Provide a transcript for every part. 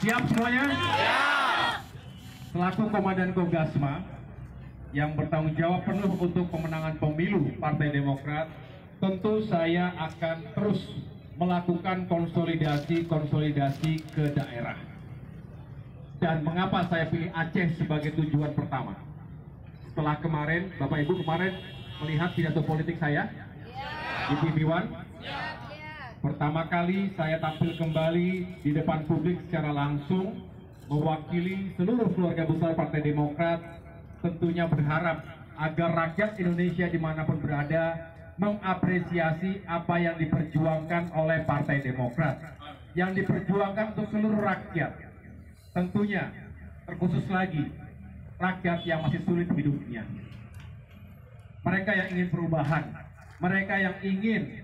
Siap semuanya? Siap! Selaku Komandan Kogasma yang bertanggung jawab penuh untuk pemenangan pemilu Partai Demokrat, tentu saya akan terus melakukan konsolidasi ke daerah. Dan mengapa saya pilih Aceh sebagai tujuan pertama? Setelah kemarin, Bapak Ibu kemarin melihat pidato politik saya di TV One. Pertama kali saya tampil kembali di depan publik secara langsung mewakili seluruh keluarga besar Partai Demokrat, tentunya berharap agar rakyat Indonesia dimanapun berada mengapresiasi apa yang diperjuangkan oleh Partai Demokrat, yang diperjuangkan untuk seluruh rakyat. Tentunya terkhusus lagi rakyat yang masih sulit hidupnya, mereka yang ingin perubahan, mereka yang ingin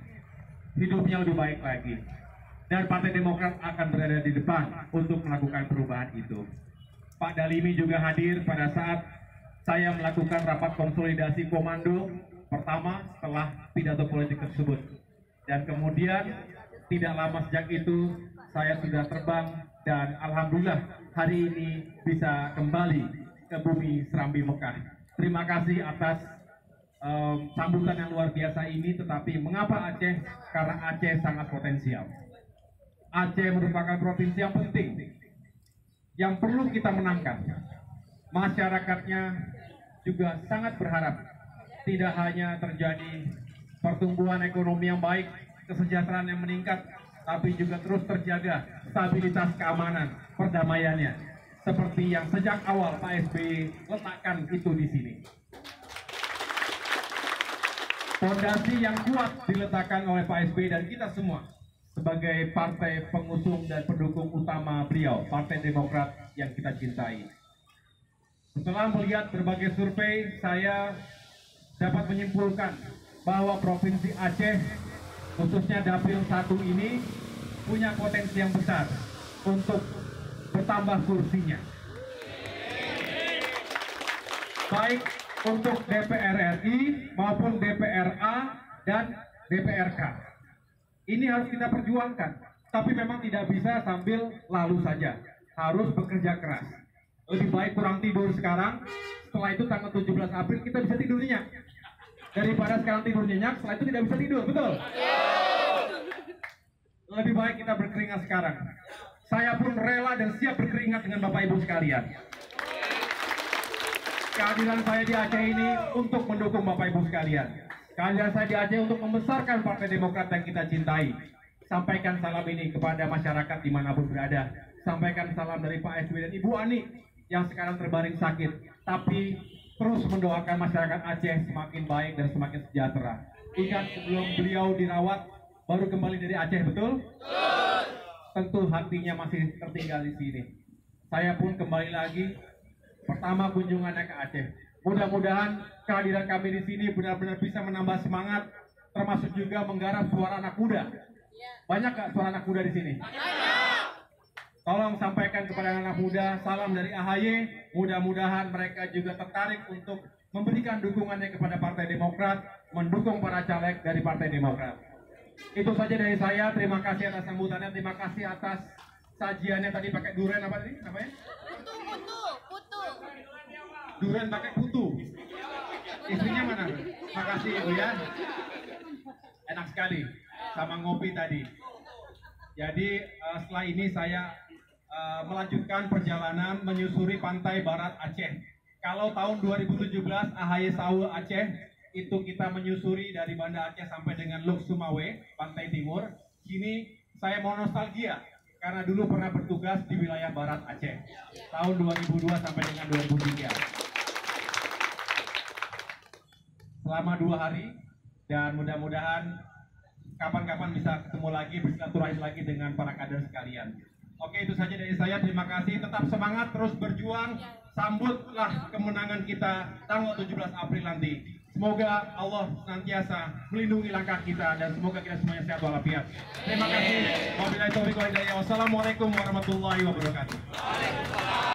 hidupnya lebih baik lagi, dan Partai Demokrat akan berada di depan untuk melakukan perubahan itu. Pak Dalimi juga hadir pada saat saya melakukan rapat konsolidasi komando pertama setelah pidato politik tersebut, dan kemudian tidak lama sejak itu saya sudah terbang dan alhamdulillah hari ini bisa kembali ke bumi Serambi Mekah. Terima kasih atas sambutan yang luar biasa ini. Tetapi mengapa Aceh? Karena Aceh sangat potensial. Aceh merupakan provinsi yang penting yang perlu kita menangkan. Masyarakatnya juga sangat berharap tidak hanya terjadi pertumbuhan ekonomi yang baik, kesejahteraan yang meningkat, tapi juga terus terjaga stabilitas keamanan, perdamaiannya, seperti yang sejak awal Pak SBY letakkan itu di sini. Fondasi yang kuat diletakkan oleh Pak SBY dan kita semua sebagai partai pengusung dan pendukung utama beliau, Partai Demokrat yang kita cintai. Setelah melihat berbagai survei, saya dapat menyimpulkan bahwa Provinsi Aceh, khususnya Dapil 1 ini, punya potensi yang besar untuk bertambah kursinya. Baik untuk DPR RI maupun DPRA dan DPRK. Ini harus kita perjuangkan, tapi memang tidak bisa sambil lalu saja, harus bekerja keras. Lebih baik kurang tidur sekarang, setelah itu tanggal 17 April kita bisa tidur nyenyak, daripada sekarang tidur nyenyak, setelah itu tidak bisa tidur, betul? Lebih baik kita berkeringat sekarang. Saya pun rela dan siap berkeringat dengan Bapak Ibu sekalian. Kehadiran saya di Aceh ini untuk mendukung Bapak Ibu sekalian. Kehadiran saya di Aceh untuk membesarkan Partai Demokrat yang kita cintai. Sampaikan salam ini kepada masyarakat dimanapun berada. Sampaikan salam dari Pak SBY dan Ibu Ani yang sekarang terbaring sakit. Tapi terus mendoakan masyarakat Aceh semakin baik dan semakin sejahtera. Ingat sebelum beliau dirawat, baru kembali dari Aceh, betul? Tentu hatinya masih tertinggal di sini. Saya pun kembali lagi. Pertama kunjungannya ke Aceh. Mudah-mudahan kehadiran kami di sini benar-benar bisa menambah semangat, termasuk juga menggarap suara anak muda. Banyak gak suara anak muda di sini? Banyak. Tolong sampaikan kepada anak muda salam dari AHY. Mudah-mudahan mereka juga tertarik untuk memberikan dukungannya kepada Partai Demokrat, mendukung para caleg dari Partai Demokrat. Itu saja dari saya. Terima kasih atas sambutannya. Terima kasih atas sajiannya tadi pakai durian apa tadi? Namanya? Putu. Durian pakai putu. Istrinya mana? Makasih Ibu ya. Enak sekali. Sama ngopi tadi. Jadi setelah ini saya melanjutkan perjalanan menyusuri pantai barat Aceh. Kalau tahun 2017 AHY Saul Aceh itu kita menyusuri dari Banda Aceh sampai dengan Luk Sumawe, pantai timur. Kini saya mau nostalgia karena dulu pernah bertugas di wilayah barat Aceh tahun 2002 sampai dengan 2003 selama 2 hari, dan mudah-mudahan kapan-kapan bisa ketemu lagi, bersilaturahmi lagi dengan para kader sekalian. Oke, itu saja dari saya. Terima kasih, tetap semangat, terus berjuang, sambutlah kemenangan kita tanggal 17 April nanti. Semoga Allah senantiasa melindungi langkah kita dan semoga kita semuanya sehat walafiat. Terima kasih. Wabillahi taufiq wal hidayah. Wassalamualaikum warahmatullahi wabarakatuh.